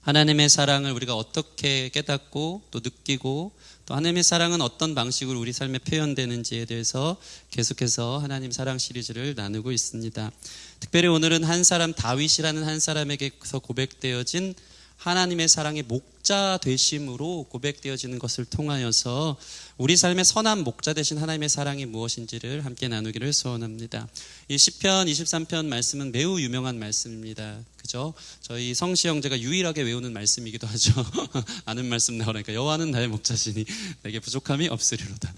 하나님의 사랑을 우리가 어떻게 깨닫고 또 느끼고 또 하나님의 사랑은 어떤 방식으로 우리 삶에 표현되는지에 대해서 계속해서 하나님 사랑 시리즈를 나누고 있습니다. 특별히 오늘은 한 사람, 다윗이라는 한 사람에게서 고백되어진 하나님의 사랑의 목자 되심으로 고백되어지는 것을 통하여서 우리 삶의 선한 목자 되신 하나님의 사랑이 무엇인지를 함께 나누기를 소원합니다. 이 시편 23편 말씀은 매우 유명한 말씀입니다. 그죠? 저희 성시 형제가 유일하게 외우는 말씀이기도 하죠. 아는 말씀 나오니까 여호와는 나의 목자시니 내게 부족함이 없으리로다.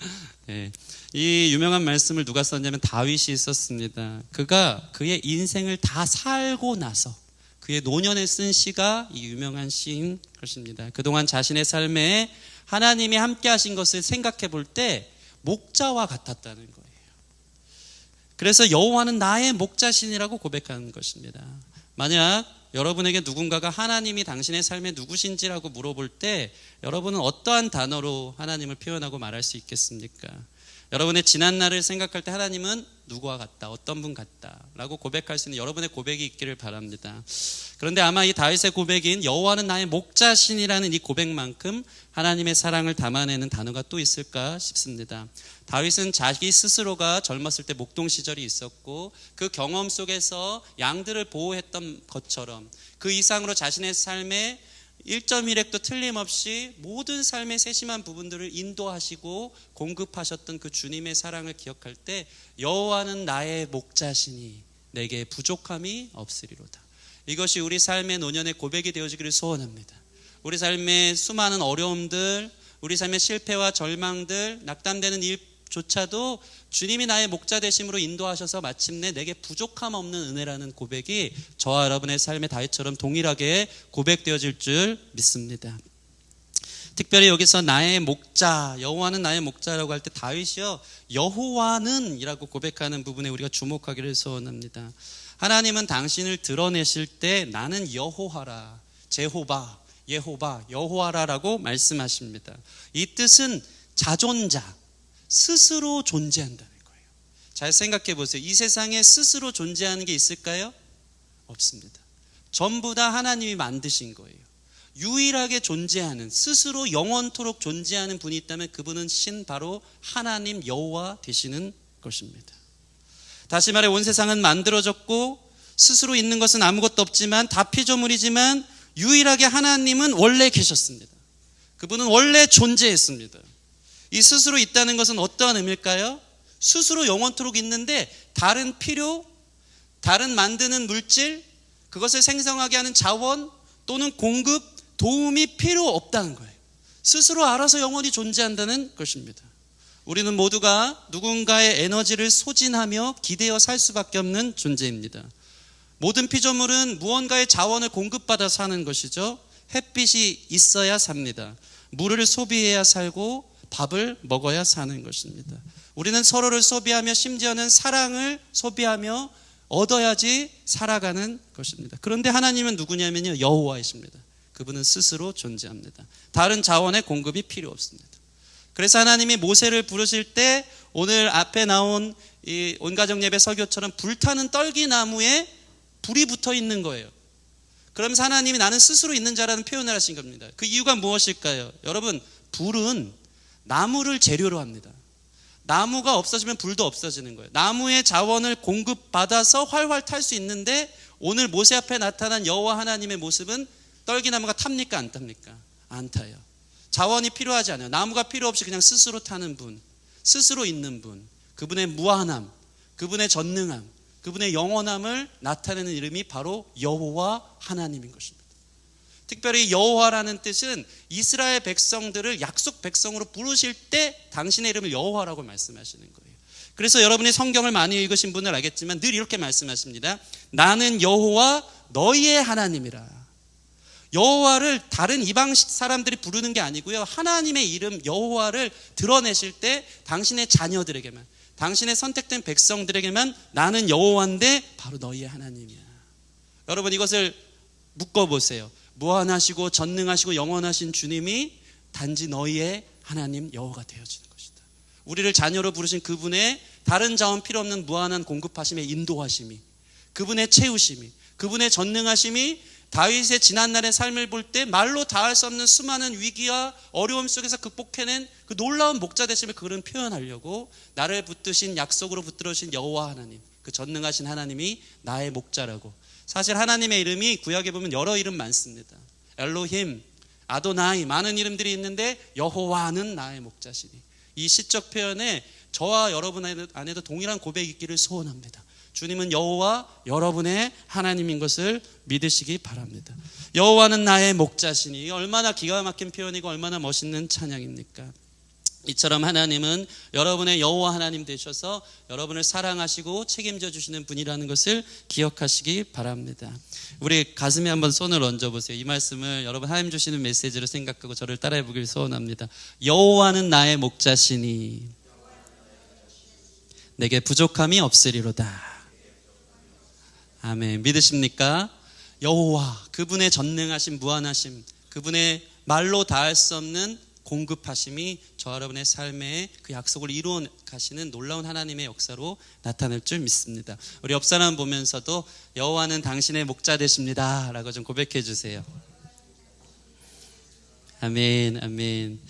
네. 이 유명한 말씀을 누가 썼냐면 다윗이 썼습니다. 그가 그의 인생을 다 살고 나서 그의 노년에 쓴 시가 이 유명한 시인 것입니다. 그동안 자신의 삶에 하나님이 함께 하신 것을 생각해 볼 때 목자와 같았다는 거예요. 그래서 여호와는 나의 목자신이라고 고백하는 것입니다. 만약 여러분에게 누군가가 하나님이 당신의 삶에 누구신지라고 물어볼 때 여러분은 어떠한 단어로 하나님을 표현하고 말할 수 있겠습니까? 여러분의 지난 날을 생각할 때 하나님은 누구와 같다, 어떤 분 같다 라고 고백할 수 있는 여러분의 고백이 있기를 바랍니다. 그런데 아마 이 다윗의 고백인 여호와는 나의 목자신이라는 이 고백만큼 하나님의 사랑을 담아내는 단어가 또 있을까 싶습니다. 다윗은 자기 스스로가 젊었을 때 목동 시절이 있었고 그 경험 속에서 양들을 보호했던 것처럼 그 이상으로 자신의 삶에 1.1획도 틀림없이 모든 삶의 세심한 부분들을 인도하시고 공급하셨던 그 주님의 사랑을 기억할 때 여호와는 나의 목자시니 내게 부족함이 없으리로다. 이것이 우리 삶의 노년의 고백이 되어지기를 소원합니다. 우리 삶의 수많은 어려움들, 우리 삶의 실패와 절망들, 낙담되는 일조차도 주님이 나의 목자 되심으로 인도하셔서 마침내 내게 부족함 없는 은혜라는 고백이 저와 여러분의 삶의 다윗처럼 동일하게 고백되어질 줄 믿습니다. 특별히 여기서 나의 목자, 여호와는 나의 목자라고 할 때 다윗이요 여호와는 이라고 고백하는 부분에 우리가 주목하기를 소원합니다. 하나님은 당신을 드러내실 때 나는 여호와라, 제호바, 예호바, 여호와라라고 말씀하십니다. 이 뜻은 자존자, 스스로 존재한다는 거예요. 잘 생각해 보세요. 이 세상에 스스로 존재하는 게 있을까요? 없습니다. 전부 다 하나님이 만드신 거예요. 유일하게 존재하는, 스스로 영원토록 존재하는 분이 있다면 그분은 신 바로 하나님 여호와 되시는 것입니다. 다시 말해 온 세상은 만들어졌고 스스로 있는 것은 아무것도 없지만 다 피조물이지만 유일하게 하나님은 원래 계셨습니다. 그분은 원래 존재했습니다. 이 스스로 있다는 것은 어떠한 의미일까요? 스스로 영원토록 있는데 다른 필요, 다른 만드는 물질, 그것을 생성하게 하는 자원 또는 공급, 도움이 필요 없다는 거예요. 스스로 알아서 영원히 존재한다는 것입니다. 우리는 모두가 누군가의 에너지를 소진하며 기대어 살 수밖에 없는 존재입니다. 모든 피조물은 무언가의 자원을 공급받아 사는 것이죠. 햇빛이 있어야 삽니다. 물을 소비해야 살고 밥을 먹어야 사는 것입니다. 우리는 서로를 소비하며 심지어는 사랑을 소비하며 얻어야지 살아가는 것입니다. 그런데 하나님은 누구냐면요 여호와이십니다. 그분은 스스로 존재합니다. 다른 자원의 공급이 필요 없습니다. 그래서 하나님이 모세를 부르실 때 오늘 앞에 나온 이 온가정 예배 설교처럼 불타는 떨기나무에 불이 붙어 있는 거예요. 그러면서 하나님이 나는 스스로 있는 자라는 표현을 하신 겁니다. 그 이유가 무엇일까요? 여러분, 불은 나무를 재료로 합니다. 나무가 없어지면 불도 없어지는 거예요. 나무의 자원을 공급받아서 활활 탈 수 있는데 오늘 모세 앞에 나타난 여호와 하나님의 모습은 떨기나무가 탑니까 안 탑니까? 안 타요. 자원이 필요하지 않아요. 나무가 필요 없이 그냥 스스로 타는 분, 스스로 있는 분, 그분의 무한함, 그분의 전능함, 그분의 영원함을 나타내는 이름이 바로 여호와 하나님인 것입니다. 특별히 여호와라는 뜻은 이스라엘 백성들을 약속 백성으로 부르실 때 당신의 이름을 여호와라고 말씀하시는 거예요. 그래서 여러분이 성경을 많이 읽으신 분은 알겠지만 늘 이렇게 말씀하십니다. 나는 여호와 너희의 하나님이라. 여호와를 다른 이방 사람들이 부르는 게 아니고요. 하나님의 이름 여호와를 드러내실 때 당신의 자녀들에게만, 당신의 선택된 백성들에게만 나는 여호와인데 바로 너희의 하나님이야. 여러분 이것을 묶어보세요. 무한하시고 전능하시고 영원하신 주님이 단지 너희의 하나님 여호와가 되어지는 것이다. 우리를 자녀로 부르신 그분의 다른 자원 필요 없는 무한한 공급하심의 인도하심이, 그분의 채우심이, 그분의 전능하심이 다윗의 지난날의 삶을 볼 때 말로 다할 수 없는 수많은 위기와 어려움 속에서 극복해낸 그 놀라운 목자 되심을 그들은 표현하려고 나를 붙드신 약속으로 붙들어주신 여호와 하나님, 그 전능하신 하나님이 나의 목자라고. 사실 하나님의 이름이 구약에 보면 여러 이름 많습니다. 엘로힘, 아도나이, 많은 이름들이 있는데 여호와는 나의 목자시니, 이 시적 표현에 저와 여러분 안에도 동일한 고백이 있기를 소원합니다. 주님은 여호와 여러분의 하나님인 것을 믿으시기 바랍니다. 여호와는 나의 목자시니, 얼마나 기가 막힌 표현이고 얼마나 멋있는 찬양입니까? 이처럼 하나님은 여러분의 여호와 하나님 되셔서 여러분을 사랑하시고 책임져 주시는 분이라는 것을 기억하시기 바랍니다. 우리 가슴에 한번 손을 얹어보세요. 이 말씀을 여러분 하나님 주시는 메시지로 생각하고 저를 따라해 보길 소원합니다. 여호와는 나의 목자시니 내게 부족함이 없으리로다. 아멘. 믿으십니까? 여호와, 그분의 전능하심, 무한하심, 그분의 말로 다할 수 없는 공급하심이 저 여러분의 삶에 그 약속을 이루어 가시는 놀라운 하나님의 역사로 나타날 줄 믿습니다. 우리 옆 사람 보면서도 여호와는 당신의 목자 되십니다 라고 좀 고백해 주세요. 아멘, 아멘.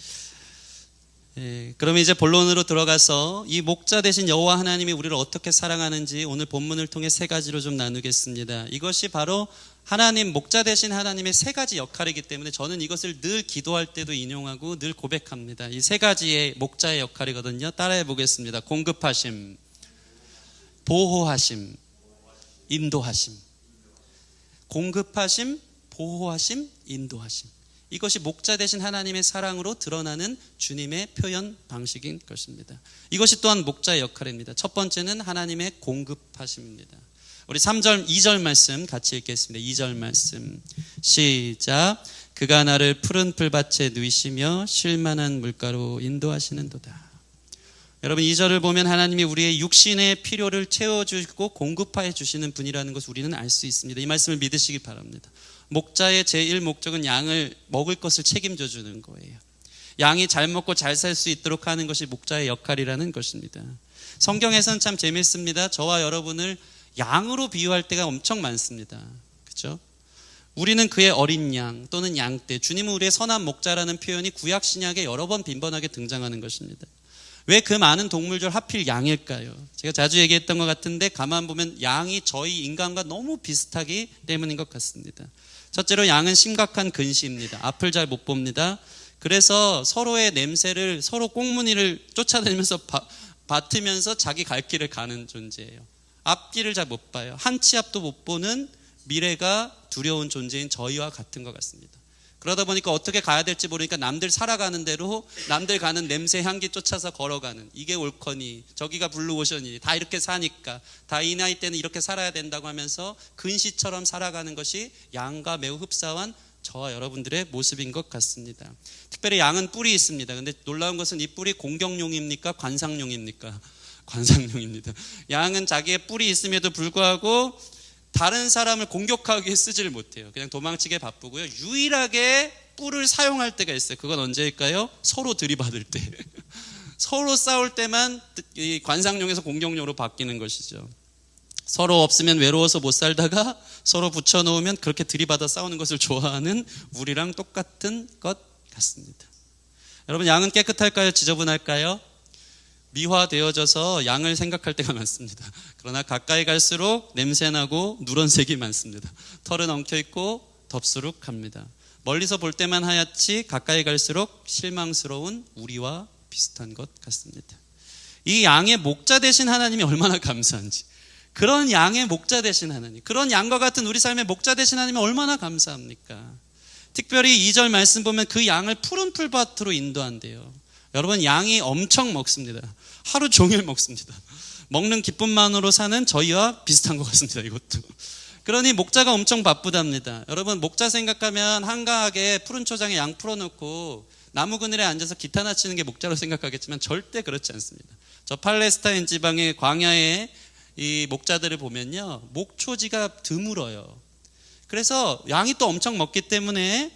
그러면 이제 본론으로 들어가서 이 목자 되신 여호와 하나님이 우리를 어떻게 사랑하는지 오늘 본문을 통해 세 가지로 좀 나누겠습니다. 이것이 바로 하나님, 목자 되신 하나님의 세 가지 역할이기 때문에 저는 이것을 늘 기도할 때도 인용하고 늘 고백합니다. 이 세 가지의 목자의 역할이거든요. 따라해 보겠습니다. 공급하심, 보호하심, 인도하심. 공급하심, 보호하심, 인도하심. 이것이 목자 되신 하나님의 사랑으로 드러나는 주님의 표현 방식인 것입니다. 이것이 또한 목자의 역할입니다. 첫 번째는 하나님의 공급하심입니다. 우리 3절, 2절 말씀 같이 읽겠습니다. 2절 말씀 시작. 그가 나를 푸른 풀밭에 누이시며 쉴만한 물가로 인도하시는도다. 여러분, 2절을 보면 하나님이 우리의 육신의 필요를 채워주고 공급하여 주시는 분이라는 것을 우리는 알 수 있습니다. 이 말씀을 믿으시기 바랍니다. 목자의 제1 목적은 양을 먹을 것을 책임져 주는 거예요. 양이 잘 먹고 잘 살 수 있도록 하는 것이 목자의 역할이라는 것입니다. 성경에서는 참 재밌습니다. 저와 여러분을 양으로 비유할 때가 엄청 많습니다. 그렇죠? 우리는 그의 어린 양 또는 양떼, 주님은 우리의 선한 목자라는 표현이 구약 신약에 여러 번 빈번하게 등장하는 것입니다. 왜 그 많은 동물 중 하필 양일까요? 제가 자주 얘기했던 것 같은데 가만 보면 양이 저희 인간과 너무 비슷하기 때문인 것 같습니다. 첫째로 양은 심각한 근시입니다. 앞을 잘 못 봅니다. 그래서 서로의 냄새를, 서로 꽁무니를 쫓아다니면서 맡으면서 자기 갈 길을 가는 존재예요. 앞길을 잘 못 봐요. 한 치 앞도 못 보는 미래가 두려운 존재인 저희와 같은 것 같습니다. 그러다 보니까 어떻게 가야 될지 모르니까 남들 살아가는 대로 남들 가는 냄새 향기 쫓아서 걸어가는, 이게 옳거니 저기가 블루오션이니 다 이렇게 사니까 다 이 나이 때는 이렇게 살아야 된다고 하면서 근시처럼 살아가는 것이 양과 매우 흡사한 저와 여러분들의 모습인 것 같습니다. 특별히 양은 뿔이 있습니다. 근데 놀라운 것은 이 뿔이 공격용입니까? 관상용입니까? 관상용입니다. 양은 자기의 뿔이 있음에도 불구하고 다른 사람을 공격하기 위해 쓰지를 못해요. 그냥 도망치게 바쁘고요. 유일하게 뿔을 사용할 때가 있어요. 그건 언제일까요? 서로 들이받을 때. 서로 싸울 때만 이 관상용에서 공격용으로 바뀌는 것이죠. 서로 없으면 외로워서 못 살다가 서로 붙여놓으면 그렇게 들이받아 싸우는 것을 좋아하는 우리랑 똑같은 것 같습니다. 여러분, 양은 깨끗할까요? 지저분할까요? 미화되어져서 양을 생각할 때가 많습니다. 그러나 가까이 갈수록 냄새나고 누런색이 많습니다. 털은 엉켜있고 덥수룩합니다. 멀리서 볼 때만 하얗지 가까이 갈수록 실망스러운 우리와 비슷한 것 같습니다. 이 양의 목자 되신 하나님이 얼마나 감사한지, 그런 양의 목자 되신 하나님, 그런 양과 같은 우리 삶의 목자 되신 하나님이 얼마나 감사합니까? 특별히 2절 말씀 보면 그 양을 푸른 풀밭으로 인도한대요. 여러분, 양이 엄청 먹습니다. 하루 종일 먹습니다. 먹는 기쁨만으로 사는 저희와 비슷한 것 같습니다. 이것도. 그러니 목자가 엄청 바쁘답니다. 여러분, 목자 생각하면 한가하게 푸른 초장에 양 풀어놓고 나무 그늘에 앉아서 기타나 치는 게 목자로 생각하겠지만 절대 그렇지 않습니다. 저 팔레스타인 지방의 광야의 이 목자들을 보면요, 목초지가 드물어요. 그래서 양이 또 엄청 먹기 때문에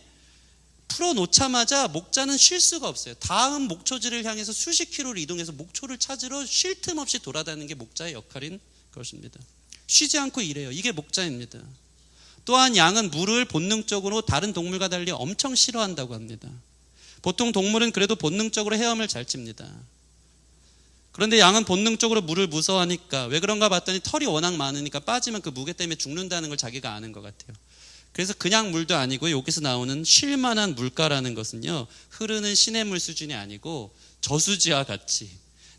풀어놓자마자 목자는 쉴 수가 없어요. 다음 목초지를 향해서 수십 킬로를 이동해서 목초를 찾으러 쉴 틈 없이 돌아다니는 게 목자의 역할인 것입니다. 쉬지 않고 일해요. 이게 목자입니다. 또한 양은 물을 본능적으로 다른 동물과 달리 엄청 싫어한다고 합니다. 보통 동물은 그래도 본능적으로 헤엄을 잘 칩니다. 그런데 양은 본능적으로 물을 무서워하니까 왜 그런가 봤더니 털이 워낙 많으니까 빠지면 그 무게 때문에 죽는다는 걸 자기가 아는 것 같아요. 그래서 그냥 물도 아니고 여기서 나오는 쉴만한 물가라는 것은요, 흐르는 시냇물 수준이 아니고 저수지와 같이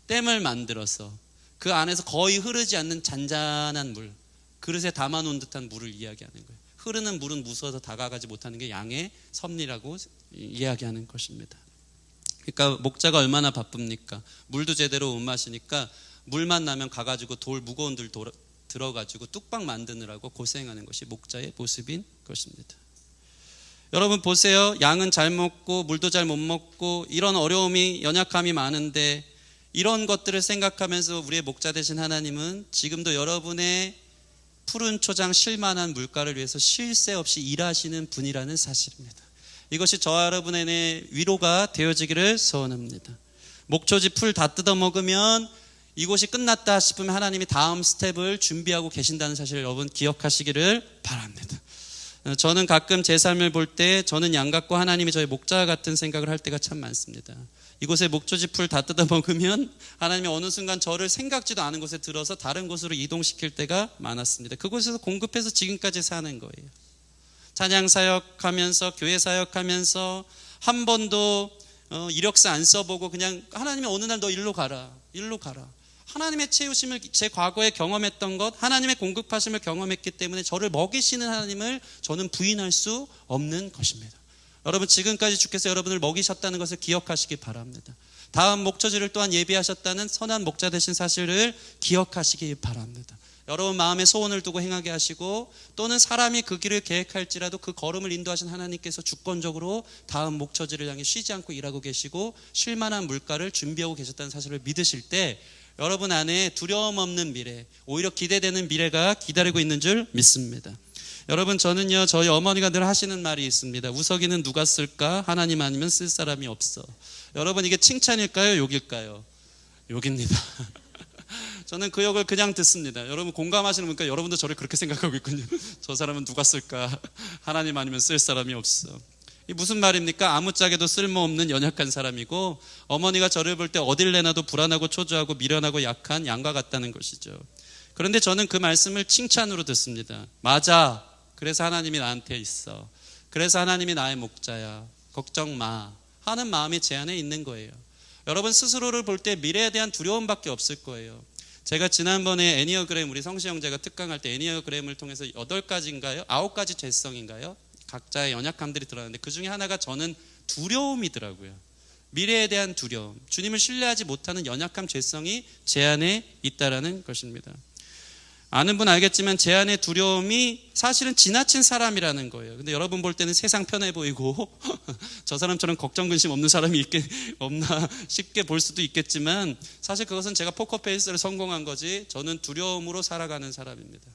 댐을 만들어서 그 안에서 거의 흐르지 않는 잔잔한 물, 그릇에 담아놓은 듯한 물을 이야기하는 거예요. 흐르는 물은 무서워서 다가가지 못하는 게 양의 섭리라고 이야기하는 것입니다. 그러니까 목자가 얼마나 바쁩니까? 물도 제대로 못 마시니까 물만 나면 가가지고 무거운 돌 들어가지고 뚝방 만드느라고 고생하는 것이 목자의 모습인 것입니다. 여러분 보세요. 양은 잘 먹고 물도 잘 못 먹고 이런 어려움이 연약함이 많은데 이런 것들을 생각하면서 우리의 목자 되신 하나님은 지금도 여러분의 푸른 초장 쉴만한 물가를 위해서 쉴 새 없이 일하시는 분이라는 사실입니다. 이것이 저와 여러분의 위로가 되어지기를 소원합니다. 목초지 풀 다 뜯어먹으면 이곳이 끝났다 싶으면 하나님이 다음 스텝을 준비하고 계신다는 사실을 여러분 기억하시기를 바랍니다. 저는 가끔 제 삶을 볼 때 저는 양 같고 하나님이 저의 목자 같은 생각을 할 때가 참 많습니다. 이곳에 목초지 풀 다 뜯어먹으면 하나님이 어느 순간 저를 생각지도 않은 곳에 들어서 다른 곳으로 이동시킬 때가 많았습니다. 그곳에서 공급해서 지금까지 사는 거예요. 찬양 사역하면서 교회 사역하면서 한 번도 이력서 안 써보고 그냥 하나님이 어느 날 너 일로 가라 하나님의 채우심을 제 과거에 경험했던 것, 하나님의 공급하심을 경험했기 때문에 저를 먹이시는 하나님을 저는 부인할 수 없는 것입니다. 여러분 지금까지 주께서 여러분을 먹이셨다는 것을 기억하시기 바랍니다. 다음 목초지를 또한 예비하셨다는 선한 목자 되신 사실을 기억하시기 바랍니다. 여러분 마음에 소원을 두고 행하게 하시고 또는 사람이 그 길을 계획할지라도 그 걸음을 인도하신 하나님께서 주권적으로 다음 목초지를 향해 쉬지 않고 일하고 계시고 쉴만한 물가를 준비하고 계셨다는 사실을 믿으실 때 여러분 안에 두려움 없는 미래, 오히려 기대되는 미래가 기다리고 있는 줄 믿습니다. 여러분 저는요 저희 어머니가 늘 하시는 말이 있습니다. 우석이는 누가 쓸까? 하나님 아니면 쓸 사람이 없어. 여러분 이게 칭찬일까요? 욕일까요? 욕입니다. 저는 그 욕을 그냥 듣습니다. 여러분 공감하시는 분이니까 여러분도 저를 그렇게 생각하고 있군요. 저 사람은 누가 쓸까? 하나님 아니면 쓸 사람이 없어. 이 무슨 말입니까? 아무짝에도 쓸모없는 연약한 사람이고 어머니가 저를 볼 때 어딜 내놔도 불안하고 초조하고 미련하고 약한 양과 같다는 것이죠. 그런데 저는 그 말씀을 칭찬으로 듣습니다. 맞아. 그래서 하나님이 나한테 있어. 그래서 하나님이 나의 목자야. 걱정 마 하는 마음이 제 안에 있는 거예요. 여러분 스스로를 볼 때 미래에 대한 두려움밖에 없을 거예요. 제가 지난번에 애니어그램 우리 성시 형제가 특강할 때 애니어그램을 통해서 8가지인가요? 9가지 죄성인가요? 각자의 연약함들이 들어갔는데 그 중에 하나가 저는 두려움이더라고요. 미래에 대한 두려움, 주님을 신뢰하지 못하는 연약함 죄성이 제 안에 있다라는 것입니다. 아는 분 알겠지만 제 안에 두려움이 사실은 지나친 사람이라는 거예요. 근데 여러분 볼 때는 세상 편해 보이고 저 사람처럼 걱정 근심 없는 사람이 없나 쉽게 볼 수도 있겠지만 사실 그것은 제가 포커페이스를 성공한 거지 저는 두려움으로 살아가는 사람입니다.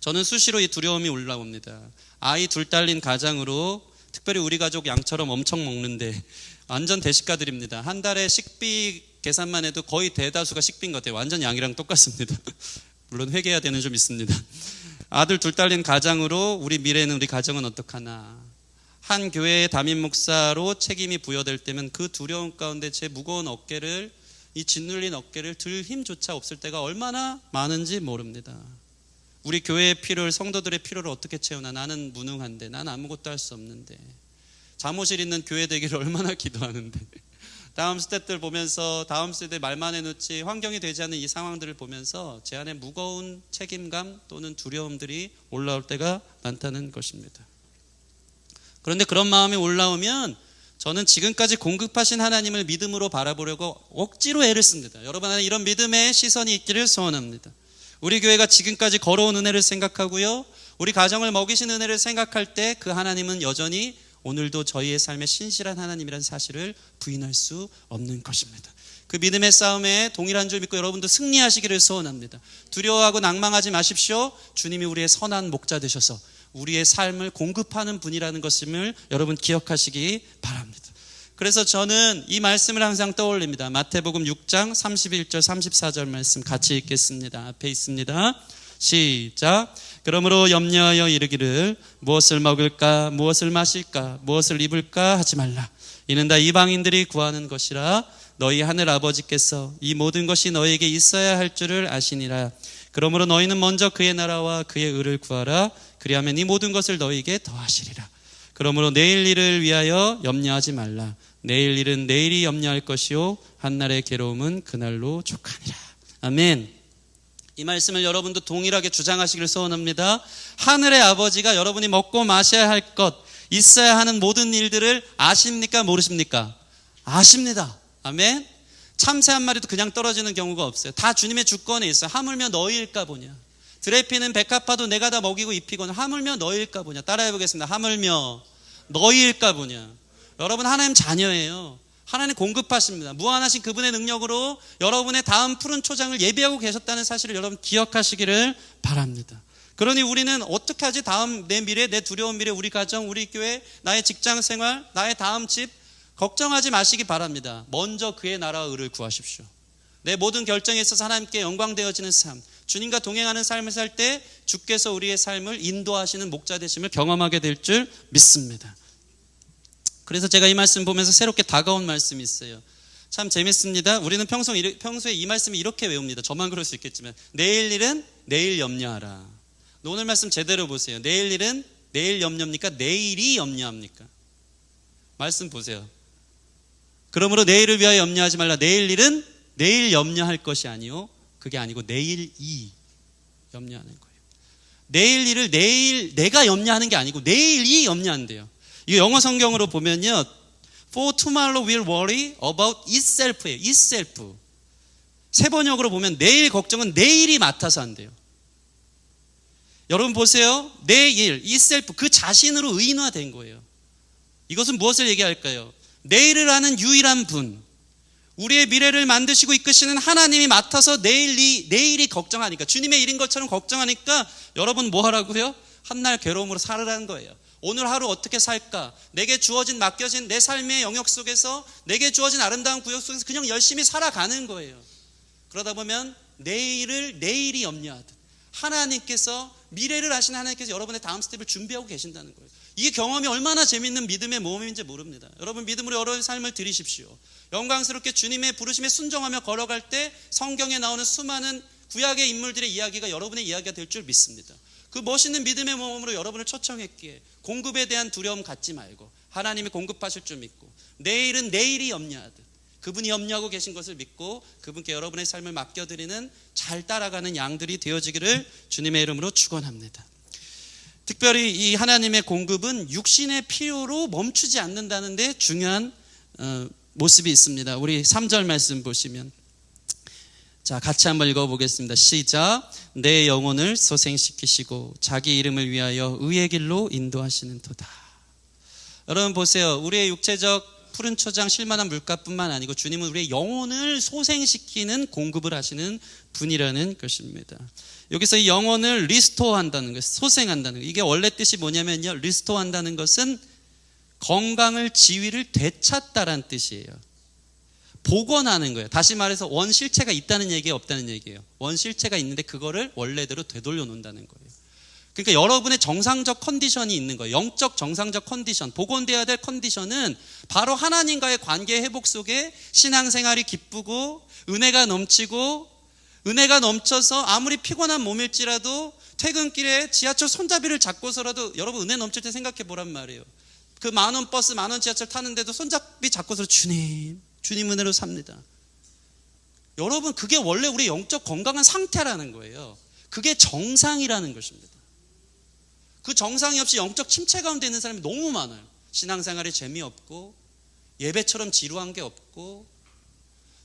저는 수시로 이 두려움이 올라옵니다. 아이 둘 딸린 가장으로 특별히 우리 가족 양처럼 엄청 먹는데 완전 대식가들입니다. 한 달에 식비 계산만 해도 거의 대다수가 식비인 것 같아요. 완전 양이랑 똑같습니다. 물론 회개해야 되는 좀 있습니다. 아들 둘 딸린 가장으로 우리 미래는 우리 가정은 어떡하나. 한 교회의 담임 목사로 책임이 부여될 때면 그 두려움 가운데 제 무거운 어깨를 이 짓눌린 어깨를 들 힘조차 없을 때가 얼마나 많은지 모릅니다. 우리 교회의 필요를 성도들의 필요를 어떻게 채우나. 나는 무능한데 난 아무것도 할 수 없는데 잠옷을 입는 교회 되기를 얼마나 기도하는데 다음 스태프들 보면서 다음 세대 말만 해놓지 환경이 되지 않는 이 상황들을 보면서 제 안에 무거운 책임감 또는 두려움들이 올라올 때가 많다는 것입니다. 그런데 그런 마음이 올라오면 저는 지금까지 공급하신 하나님을 믿음으로 바라보려고 억지로 애를 씁니다. 여러분 안에 이런 믿음의 시선이 있기를 소원합니다. 우리 교회가 지금까지 걸어온 은혜를 생각하고요, 우리 가정을 먹이신 은혜를 생각할 때 그 하나님은 여전히 오늘도 저희의 삶에 신실한 하나님이라는 사실을 부인할 수 없는 것입니다. 그 믿음의 싸움에 동일한 줄 믿고 여러분도 승리하시기를 소원합니다. 두려워하고 낭망하지 마십시오. 주님이 우리의 선한 목자 되셔서 우리의 삶을 공급하는 분이라는 것임을 여러분 기억하시기 바랍니다. 그래서 저는 이 말씀을 항상 떠올립니다. 마태복음 6장 31절 34절 말씀 같이 읽겠습니다. 앞에 있습니다. 시작. 그러므로 염려하여 이르기를 무엇을 먹을까 무엇을 마실까 무엇을 입을까 하지 말라. 이는 다 이방인들이 구하는 것이라. 너희 하늘 아버지께서 이 모든 것이 너희에게 있어야 할 줄을 아시니라. 그러므로 너희는 먼저 그의 나라와 그의 의를 구하라. 그리하면 이 모든 것을 너희에게 더하시리라. 그러므로 내일 일을 위하여 염려하지 말라. 내일 일은 내일이 염려할 것이요 한날의 괴로움은 그날로 족하니라. 아멘. 이 말씀을 여러분도 동일하게 주장하시기를 소원합니다. 하늘의 아버지가 여러분이 먹고 마셔야 할 것, 있어야 하는 모든 일들을 아십니까 모르십니까? 아십니다. 아멘. 참새 한 마리도 그냥 떨어지는 경우가 없어요. 다 주님의 주권에 있어요. 하물며 너희일까 보냐. 드레피는 백합화도 내가 다 먹이고 입히거늘 하물며 너희일까 보냐. 따라해 보겠습니다. 하물며 너희일까 보냐. 여러분 하나님 자녀예요. 하나님 공급하십니다. 무한하신 그분의 능력으로 여러분의 다음 푸른 초장을 예비하고 계셨다는 사실을 여러분 기억하시기를 바랍니다. 그러니 우리는 어떻게 하지? 다음 내 미래, 내 두려운 미래, 우리 가정, 우리 교회, 나의 직장 생활, 나의 다음 집 걱정하지 마시기 바랍니다. 먼저 그의 나라와 의를 구하십시오. 내 모든 결정에 있어서 하나님께 영광되어지는 삶, 주님과 동행하는 삶을 살 때 주께서 우리의 삶을 인도하시는 목자 되심을 경험하게 될 줄 믿습니다. 그래서 제가 이 말씀 보면서 새롭게 다가온 말씀이 있어요. 참 재밌습니다. 우리는 평소에 이 말씀을 이렇게 외웁니다. 저만 그럴 수 있겠지만 내일 일은 내일 염려하라. 오늘 말씀 제대로 보세요. 내일 일은 내일 염려합니까? 내일이 염려합니까? 말씀 보세요. 그러므로 내일을 위하여 염려하지 말라. 내일 일은 내일 염려할 것이 아니요 그게 아니고 내일이 염려하는 거예요. 내일 일을 내일 내가 염려하는 게 아니고 내일이 염려한대요. 이거 영어 성경으로 보면요, For tomorrow will worry about itself예요. itself. 세 번역으로 보면 내일 걱정은 내일이 맡아서 한대요. 여러분 보세요. 내일, itself, 그 자신으로 의인화된 거예요. 이것은 무엇을 얘기할까요? 내일을 아는 유일한 분, 우리의 미래를 만드시고 이끄시는 하나님이 맡아서 내일이 걱정하니까, 주님의 일인 것처럼 걱정하니까 여러분 뭐 하라고요? 한날 괴로움으로 살으라는 거예요. 오늘 하루 어떻게 살까? 내게 주어진 맡겨진 내 삶의 영역 속에서, 내게 주어진 아름다운 구역 속에서 그냥 열심히 살아가는 거예요. 그러다 보면 내일이 염려하듯 하나님께서, 미래를 아시는 하나님께서 여러분의 다음 스텝을 준비하고 계신다는 거예요. 이 경험이 얼마나 재밌는 믿음의 모험인지 모릅니다. 여러분 믿음으로 여러분의 삶을 드리십시오. 영광스럽게 주님의 부르심에 순종하며 걸어갈 때 성경에 나오는 수많은 구약의 인물들의 이야기가 여러분의 이야기가 될 줄 믿습니다. 그 멋있는 믿음의 모험으로 여러분을 초청했기에 공급에 대한 두려움 갖지 말고 하나님이 공급하실 줄 믿고, 내일은 내일이 염려하듯 그분이 염려하고 계신 것을 믿고 그분께 여러분의 삶을 맡겨드리는 잘 따라가는 양들이 되어지기를 주님의 이름으로 축원합니다. 특별히 이 하나님의 공급은 육신의 필요로 멈추지 않는다는 데 중요한 모습이 있습니다. 우리 3절 말씀 보시면, 자, 같이 한번 읽어보겠습니다. 시작. 내 영혼을 소생시키시고 자기 이름을 위하여 의의 길로 인도하시는 도다. 여러분 보세요. 우리의 육체적 푸른 초장 실만한 물가뿐만 아니고 주님은 우리의 영혼을 소생시키는 공급을 하시는 분이라는 것입니다. 여기서 이 영혼을 리스토어한다는 것, 소생한다는 것, 이게 원래 뜻이 뭐냐면요, 리스토어한다는 것은 건강을, 지위를 되찾다라는 뜻이에요. 복원하는 거예요. 다시 말해서 원실체가 있다는 얘기예요, 없다는 얘기예요? 원실체가 있는데 그거를 원래대로 되돌려 놓는다는 거예요. 그러니까 여러분의 정상적 컨디션이 있는 거예요. 영적 정상적 컨디션, 복원되어야 될 컨디션은 바로 하나님과의 관계 회복 속에 신앙생활이 기쁘고 은혜가 넘치고, 은혜가 넘쳐서 아무리 피곤한 몸일지라도 퇴근길에 지하철 손잡이를 잡고서라도, 여러분 은혜 넘칠 때 생각해 보란 말이에요. 그 만원 버스, 만원 지하철 타는데도 손잡이 잡고서 주님 은혜로 삽니다. 여러분 그게 원래 우리 영적 건강한 상태라는 거예요. 그게 정상이라는 것입니다. 그 정상이 없이 영적 침체 가운데 있는 사람이 너무 많아요. 신앙생활에 재미없고 예배처럼 지루한 게 없고.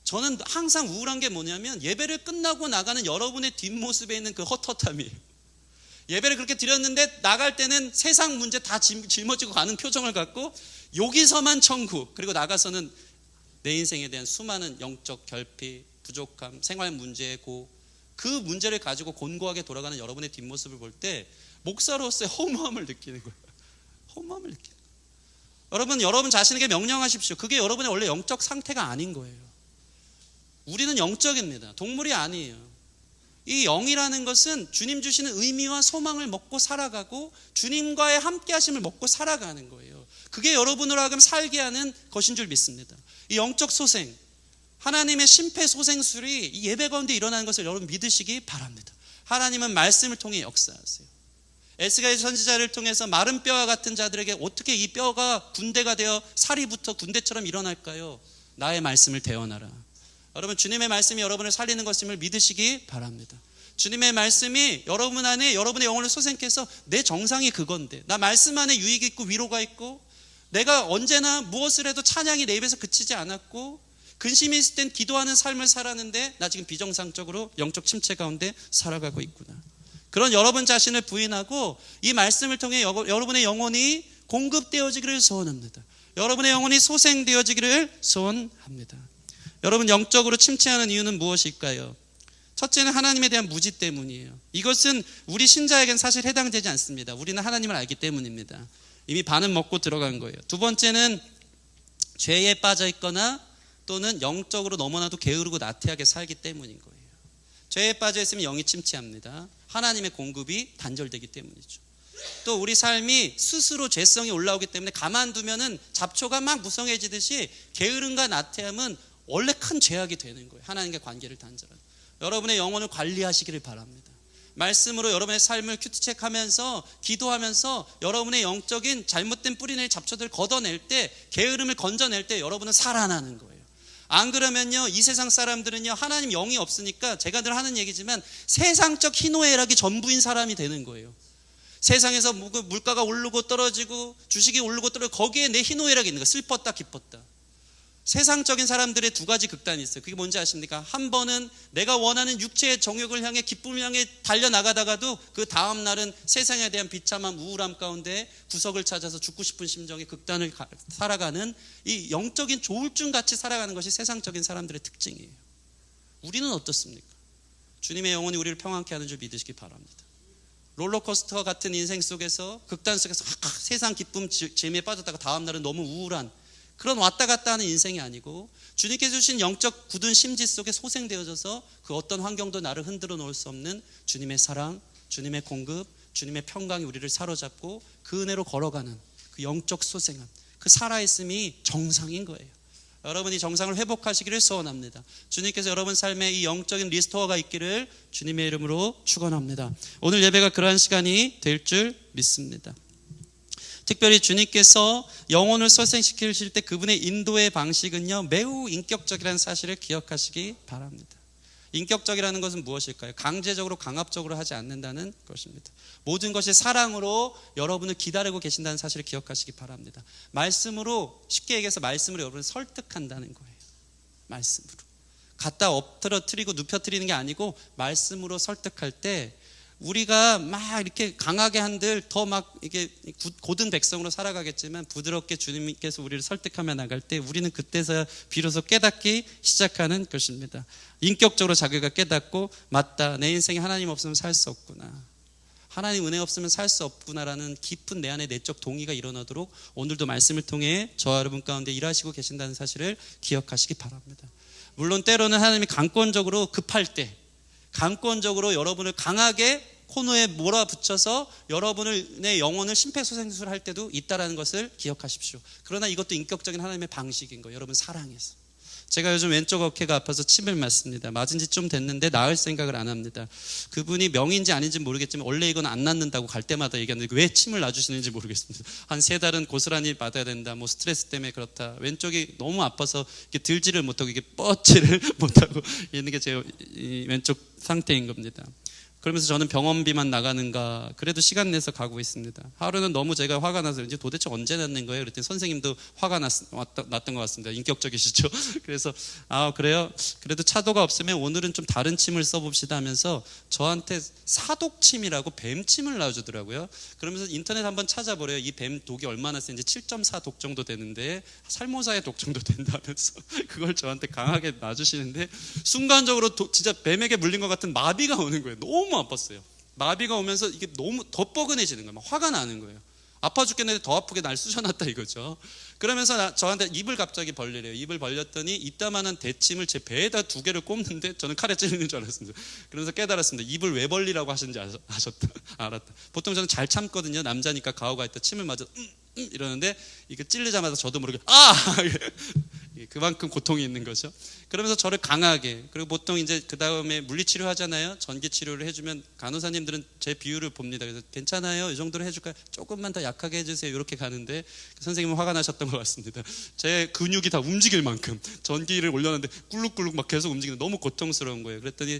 저는 항상 우울한 게 뭐냐면 예배를 끝나고 나가는 여러분의 뒷모습에 있는 그 헛헛함이에요. 예배를 그렇게 드렸는데 나갈 때는 세상 문제 다 짊어지고 가는 표정을 갖고 여기서만 천국, 그리고 나가서는 내 인생에 대한 수많은 영적 결핍, 부족함, 생활 문제의 그 문제를 가지고 곤고하게 돌아가는 여러분의 뒷모습을 볼 때 목사로서의 허무함을 느끼는 거예요. 허무함을 느끼는 거예요. 여러분 자신에게 명령하십시오. 그게 여러분의 원래 영적 상태가 아닌 거예요. 우리는 영적입니다. 동물이 아니에요. 이 영이라는 것은 주님 주시는 의미와 소망을 먹고 살아가고 주님과의 함께 하심을 먹고 살아가는 거예요. 그게 여러분으로 하여금 살게 하는 것인 줄 믿습니다. 이 영적 소생, 하나님의 심폐소생술이 이 예배 가운데 일어나는 것을 여러분 믿으시기 바랍니다. 하나님은 말씀을 통해 역사하세요. 에스겔 선지자를 통해서 마른 뼈와 같은 자들에게 어떻게 이 뼈가 군대가 되어 살이 붙어 군대처럼 일어날까요? 나의 말씀을 대언하라. 여러분, 주님의 말씀이 여러분을 살리는 것임을 믿으시기 바랍니다. 주님의 말씀이 여러분 안에 여러분의 영혼을 솟게 해서 내 정상이 그건데, 나 말씀 안에 유익이 있고 위로가 있고, 내가 언제나 무엇을 해도 찬양이 내 입에서 그치지 않았고, 근심이 있을 땐 기도하는 삶을 살았는데 나 지금 비정상적으로 영적 침체 가운데 살아가고 있구나. 그런 여러분 자신을 부인하고 이 말씀을 통해 여러분의 영혼이 공급되어지기를 소원합니다. 여러분의 영혼이 소생되어지기를 소원합니다. 여러분, 영적으로 침체하는 이유는 무엇일까요? 첫째는 하나님에 대한 무지 때문이에요. 이것은 우리 신자에겐 사실 해당되지 않습니다. 우리는 하나님을 알기 때문입니다. 이미 반은 먹고 들어간 거예요. 두 번째는 죄에 빠져 있거나 또는 영적으로 너무나도 게으르고 나태하게 살기 때문인 거예요. 죄에 빠져 있으면 영이 침체합니다. 하나님의 공급이 단절되기 때문이죠. 또 우리 삶이 스스로 죄성이 올라오기 때문에 가만두면은 잡초가 막 무성해지듯이 게으름과 나태함은 원래 큰 죄악이 되는 거예요. 하나님과 관계를 단절하는. 여러분의 영혼을 관리하시기를 바랍니다. 말씀으로 여러분의 삶을 큐티체크하면서 기도하면서 여러분의 영적인 잘못된 뿌리낼 잡초들을 걷어낼 때, 게으름을 건져낼 때 여러분은 살아나는 거예요. 안 그러면요, 이 세상 사람들은요, 하나님 영이 없으니까 제가 늘 하는 얘기지만 세상적 희노애락이 전부인 사람이 되는 거예요. 세상에서 물가가 오르고 떨어지고 주식이 오르고 떨어지고 거기에 내 희노애락이 있는 거예요. 슬펐다 기뻤다. 세상적인 사람들의 두 가지 극단이 있어요. 그게 뭔지 아십니까? 한 번은 내가 원하는 육체의 정욕을 향해 기쁨을 향해 달려나가다가도 그 다음 날은 세상에 대한 비참함, 우울함 가운데 구석을 찾아서 죽고 싶은 심정의 극단을 살아가는, 이 영적인 조울증같이 살아가는 것이 세상적인 사람들의 특징이에요. 우리는 어떻습니까? 주님의 영혼이 우리를 평안케 하는 줄 믿으시기 바랍니다. 롤러코스터 같은 인생 속에서, 극단 속에서 세상 기쁨 재미에 빠졌다가 다음 날은 너무 우울한 그런 왔다 갔다 하는 인생이 아니고, 주님께서 주신 영적 굳은 심지 속에 소생되어져서 그 어떤 환경도 나를 흔들어 놓을 수 없는 주님의 사랑, 주님의 공급, 주님의 평강이 우리를 사로잡고 그 은혜로 걸어가는 그 영적 소생함, 그 살아있음이 정상인 거예요. 여러분이 정상을 회복하시기를 소원합니다. 주님께서 여러분 삶에 이 영적인 리스토어가 있기를 주님의 이름으로 축원합니다. 오늘 예배가 그러한 시간이 될 줄 믿습니다. 특별히 주님께서 영혼을 소생시키실 때 그분의 인도의 방식은요, 매우 인격적이라는 사실을 기억하시기 바랍니다. 인격적이라는 것은 무엇일까요? 강제적으로 강압적으로 하지 않는다는 것입니다. 모든 것이 사랑으로 여러분을 기다리고 계신다는 사실을 기억하시기 바랍니다. 말씀으로, 쉽게 얘기해서 말씀으로 여러분을 설득한다는 거예요. 말씀으로 갖다 엎드러뜨리고 눕혀뜨리는 게 아니고 말씀으로 설득할 때 우리가 막 이렇게 강하게 한들 더 막 이게 고든 백성으로 살아가겠지만, 부드럽게 주님께서 우리를 설득하며 나갈 때 우리는 그때서야 비로소 깨닫기 시작하는 것입니다. 인격적으로 자기가 깨닫고, 맞다, 내 인생에 하나님 없으면 살 수 없구나, 하나님 은혜 없으면 살 수 없구나라는 깊은 내 안에 내적 동의가 일어나도록 오늘도 말씀을 통해 저와 여러분 가운데 일하시고 계신다는 사실을 기억하시기 바랍니다. 물론 때로는 하나님이 강권적으로 급할 때, 강권적으로 여러분을 강하게 코너에 몰아붙여서 여러분의 영혼을 심폐소생술할 때도 있다는 것을 기억하십시오. 그러나 이것도 인격적인 하나님의 방식인 거예요. 여러분 사랑해서. 제가 요즘 왼쪽 어깨가 아파서 침을 맞습니다. 맞은 지 좀 됐는데 나을 생각을 안 합니다. 그분이 명인지 아닌지 모르겠지만 원래 이건 안 낫는다고 갈 때마다 얘기하는데 왜 침을 놔주시는지 모르겠습니다. 한 3달은 고스란히 받아야 된다, 뭐 스트레스 때문에 그렇다, 왼쪽이 너무 아파서 이게 들지를 못하고 이게 뻗지를 못하고 있는 게 제 왼쪽 상태인 겁니다. 그러면서 저는 병원비만 나가는가, 그래도 시간 내서 가고 있습니다. 하루는 너무 제가 화가 나서 이제 도대체 언제 낫는 거예요? 그랬더니 선생님도 화가 났던 것 같습니다. 인격적이시죠? 그래서 그래요? 그래도 차도가 없으면 오늘은 좀 다른 침을 써봅시다 하면서 저한테 사독침이라고 뱀침을 놔주더라고요. 그러면서 인터넷 한번 찾아보래요. 이 뱀 독이 얼마나 센지 7.4 독 정도 되는데 살모사의 독 정도 된다면서 그걸 저한테 강하게 놔주시는데, 순간적으로 진짜 뱀에게 물린 것 같은 마비가 오는 거예요. 너무 아팠어요. 마비가 오면서 이게 너무 더 뻐근해지는 거예요. 막 화가 나는 거예요. 아파 죽겠는데 더 아프게 날 쑤셔놨다 이거죠. 그러면서 저한테 입을 갑자기 벌리래요. 입을 벌렸더니 이따만한 대침을 제 배에다 2개를 꼽는데 저는 칼에 찔리는 줄 알았습니다. 그러면서 깨달았습니다. 입을 왜 벌리라고 하시는지 알았다. 보통 저는 잘 참거든요. 남자니까 가오가 있다 침을 맞아 이러는데 이게 찔리자마자 저도 모르게 그만큼 고통이 있는 거죠. 그러면서 저를 강하게, 그리고 보통 이제 그 다음에 물리치료 하잖아요. 전기치료를 해주면 간호사님들은 제 비율을 봅니다. 그래서 괜찮아요, 이 정도로 해줄까요? 조금만 더 약하게 해주세요, 이렇게 가는데 선생님은 화가 나셨던 것 같습니다. 제 근육이 다 움직일 만큼 전기를 올렸는데 꿀룩꿀룩 막 계속 움직이는, 너무 고통스러운 거예요. 그랬더니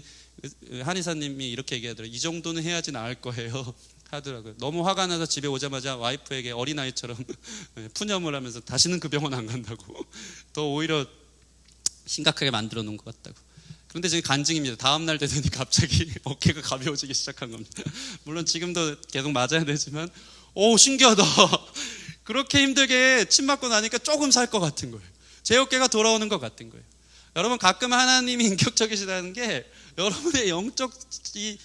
한의사님이 이렇게 얘기하더라고요. 이 정도는 해야지 나을 거예요 하더라고요. 너무 화가 나서 집에 오자마자 와이프에게 어린아이처럼 푸념을 하면서 다시는 그 병원 안 간다고, 더 오히려 심각하게 만들어 놓은 것 같다고. 그런데 저희 간증입니다. 다음 날 되더니 갑자기 어깨가 가벼워지기 시작한 겁니다. 물론 지금도 계속 맞아야 되지만 신기하다. 그렇게 힘들게 침 맞고 나니까 조금 살 것 같은 거예요. 제 어깨가 돌아오는 것 같은 거예요. 여러분, 가끔 하나님이 인격적이시다는 게 여러분의 영적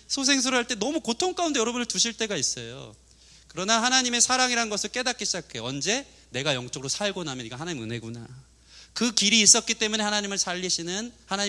소생술을 할 때 너무 고통 가운데 여러분을 두실 때가 있어요. 그러나 하나님의 사랑이라는 것을 깨닫기 시작해요. 언제? 내가 영적으로 살고 나면 이거 하나님의 은혜구나. 그 길이 있었기 때문에 하나님이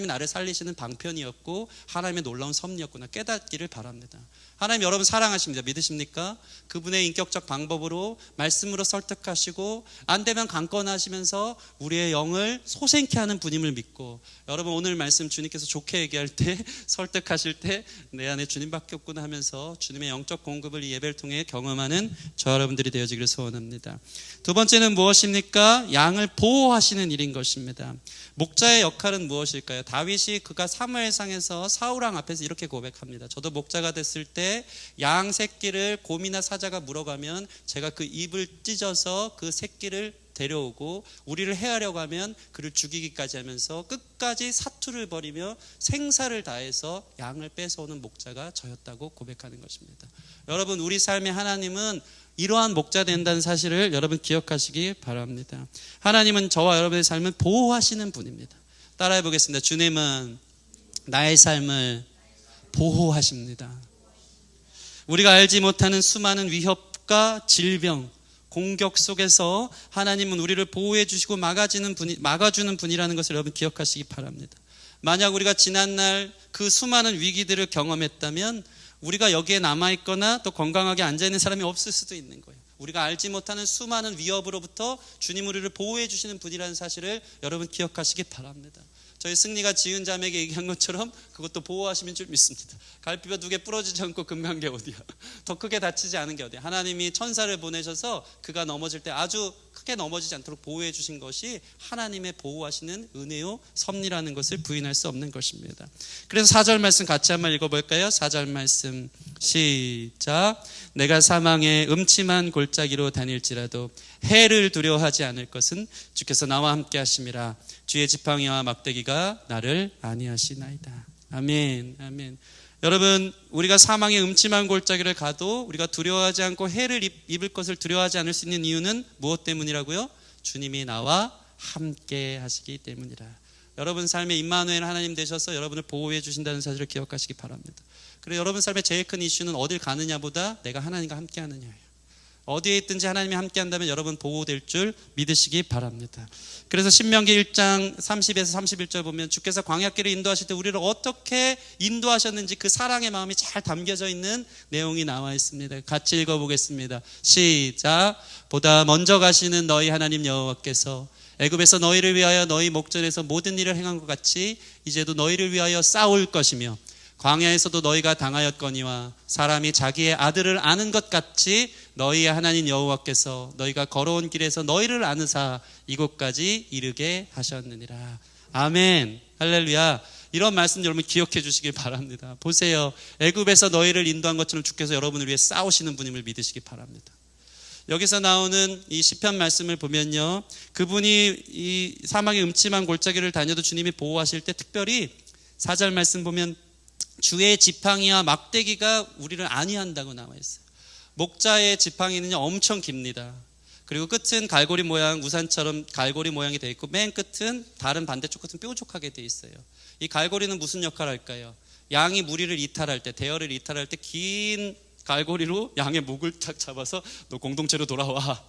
나를 살리시는 방편이었고 하나님의 놀라운 섭리였구나 깨닫기를 바랍니다. 하나님 여러분 사랑하십니다. 믿으십니까? 그분의 인격적 방법으로 말씀으로 설득하시고 안 되면 강권하시면서 우리의 영을 소생케 하는 분임을 믿고, 여러분 오늘 말씀 주님께서 좋게 얘기할 때 설득하실 때 내 안에 주님밖에 없구나 하면서 주님의 영적 공급을 이 예배를 통해 경험하는 저 여러분들이 되어지기를 소원합니다. 두 번째는 무엇입니까? 양을 보호하시는 일인 것입니다. 목자의 역할은 무엇일까요? 다윗이 그가 사무엘상에서 사울왕 앞에서 이렇게 고백합니다. 저도 목자가 됐을 때 양 새끼를 곰이나 사자가 물어가면 제가 그 입을 찢어서 그 새끼를 데려오고 우리를 해하려고 하면 그를 죽이기까지 하면서 끝까지 사투를 벌이며 생사를 다해서 양을 뺏어오는 목자가 저였다고 고백하는 것입니다. 여러분, 우리 삶의 하나님은 이러한 목자 된다는 사실을 여러분 기억하시기 바랍니다. 하나님은 저와 여러분의 삶을 보호하시는 분입니다. 따라해 보겠습니다. 주님은 나의 삶을 보호하십니다. 우리가 알지 못하는 수많은 위협과 질병, 공격 속에서 하나님은 우리를 보호해 주시고 막아주는 분이라는 것을 여러분 기억하시기 바랍니다. 만약 우리가 지난날 그 수많은 위기들을 경험했다면 우리가 여기에 남아있거나 또 건강하게 앉아있는 사람이 없을 수도 있는 거예요. 우리가 알지 못하는 수많은 위협으로부터 주님 우리를 보호해 주시는 분이라는 사실을 여러분 기억하시기 바랍니다. 저희 승리가 지은 자매에게 얘기한 것처럼 그것도 보호하심인 줄 믿습니다. 갈비뼈 2개 부러지지 않고 금간 게 어디야. 더 크게 다치지 않은 게 어디야. 하나님이 천사를 보내셔서 그가 넘어질 때 아주 크게 넘어지지 않도록 보호해 주신 것이 하나님의 보호하시는 은혜요 섭리라는 것을 부인할 수 없는 것입니다. 그래서 4절 말씀 같이 한번 읽어볼까요? 4절 말씀 시작. 내가 사망의 음침한 골짜기로 다닐지라도 해를 두려워하지 않을 것은 주께서 나와 함께 하심이라. 주의 지팡이와 막대기가 나를 안위하시나이다. 아멘, 아멘. 여러분, 우리가 사망의 음침한 골짜기를 가도 우리가 두려워하지 않고 해를 입을 것을 두려워하지 않을 수 있는 이유는 무엇 때문이라고요? 주님이 나와 함께 하시기 때문이라. 여러분 삶의 임마누엘 하나님 되셔서 여러분을 보호해 주신다는 사실을 기억하시기 바랍니다. 그리고 여러분 삶의 제일 큰 이슈는 어딜 가느냐보다 내가 하나님과 함께 하느냐예요. 어디에 있든지 하나님이 함께 한다면 여러분 보호될 줄 믿으시기 바랍니다. 그래서 신명기 1장 30에서 31절 보면 주께서 광야길을 인도하실 때 우리를 어떻게 인도하셨는지 그 사랑의 마음이 잘 담겨져 있는 내용이 나와 있습니다. 같이 읽어보겠습니다. 시작. 보다 먼저 가시는 너희 하나님 여호와께서 애굽에서 너희를 위하여 너희 목전에서 모든 일을 행한 것 같이 이제도 너희를 위하여 싸울 것이며 광야에서도 너희가 당하였거니와 사람이 자기의 아들을 아는 것 같이 너희의 하나님 여호와께서 너희가 걸어온 길에서 너희를 아느사 이곳까지 이르게 하셨느니라. 아멘, 할렐루야. 이런 말씀 여러분 기억해 주시길 바랍니다. 보세요, 애굽에서 너희를 인도한 것처럼 주께서 여러분을 위해 싸우시는 분임을 믿으시기 바랍니다. 여기서 나오는 이 시편 말씀을 보면요, 그분이 이 사막의 음침한 골짜기를 다녀도 주님이 보호하실 때 특별히 4절 말씀 보면 주의 지팡이와 막대기가 우리를 안위한다고 나와 있어요. 목자의 지팡이는 엄청 깁니다. 그리고 끝은 갈고리 모양, 우산처럼 갈고리 모양이 되어 있고 맨 끝은 다른 반대쪽 끝은 뾰족하게 되어 있어요. 이 갈고리는 무슨 역할을 할까요? 양이 무리를 이탈할 때, 대열을 이탈할 때 긴 갈고리로 양의 목을 탁 잡아서 너 공동체로 돌아와.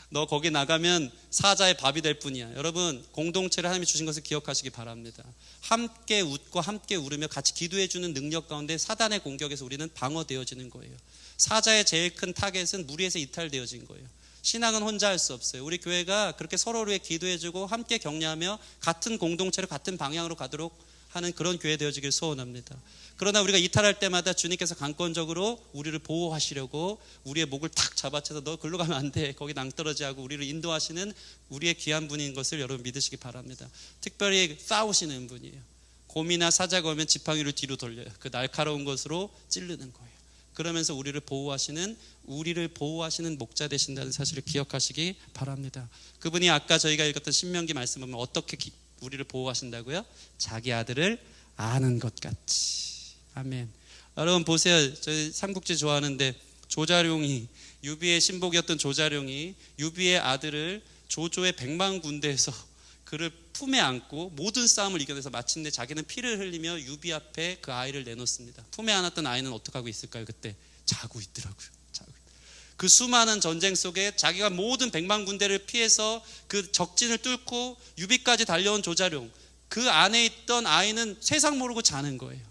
너 거기 나가면 사자의 밥이 될 뿐이야. 여러분, 공동체를 하나님이 주신 것을 기억하시기 바랍니다. 함께 웃고 함께 울으며 같이 기도해주는 능력 가운데 사단의 공격에서 우리는 방어되어지는 거예요. 사자의 제일 큰 타겟은 무리에서 이탈되어진 거예요. 신앙은 혼자 할 수 없어요. 우리 교회가 그렇게 서로를 위해 기도해주고 함께 격려하며 같은 공동체로 같은 방향으로 가도록 하는 그런 교회 되어지길 소원합니다. 그러나 우리가 이탈할 때마다 주님께서 강권적으로 우리를 보호하시려고 우리의 목을 탁 잡아채서 너 글로 가면 안 돼, 거기 낭떠러지 하고 우리를 인도하시는 우리의 귀한 분인 것을 여러분 믿으시기 바랍니다. 특별히 싸우시는 분이에요. 곰이나 사자가 오면 지팡이를 뒤로 돌려요. 그 날카로운 것으로 찌르는 거예요. 그러면서 우리를 보호하시는 목자 되신다는 사실을 기억하시기 바랍니다. 그분이 아까 저희가 읽었던 신명기 말씀 보면 어떻게 우리를 보호하신다고요? 자기 아들을 아는 것 같이. 아멘. 여러분 보세요. 저희 삼국지 좋아하는데 조자룡이, 유비의 신복이었던 조자룡이 유비의 아들을 조조의 100만 군대에서 그를 품에 안고 모든 싸움을 이겨내서 마침내 자기는 피를 흘리며 유비 앞에 그 아이를 내놓습니다. 품에 안았던 아이는 어떻게 하고 있을까요? 그때 자고 있더라고요. 그 수많은 전쟁 속에 자기가 모든 100만 군대를 피해서 그 적진을 뚫고 유비까지 달려온 조자룡, 그 안에 있던 아이는 세상 모르고 자는 거예요.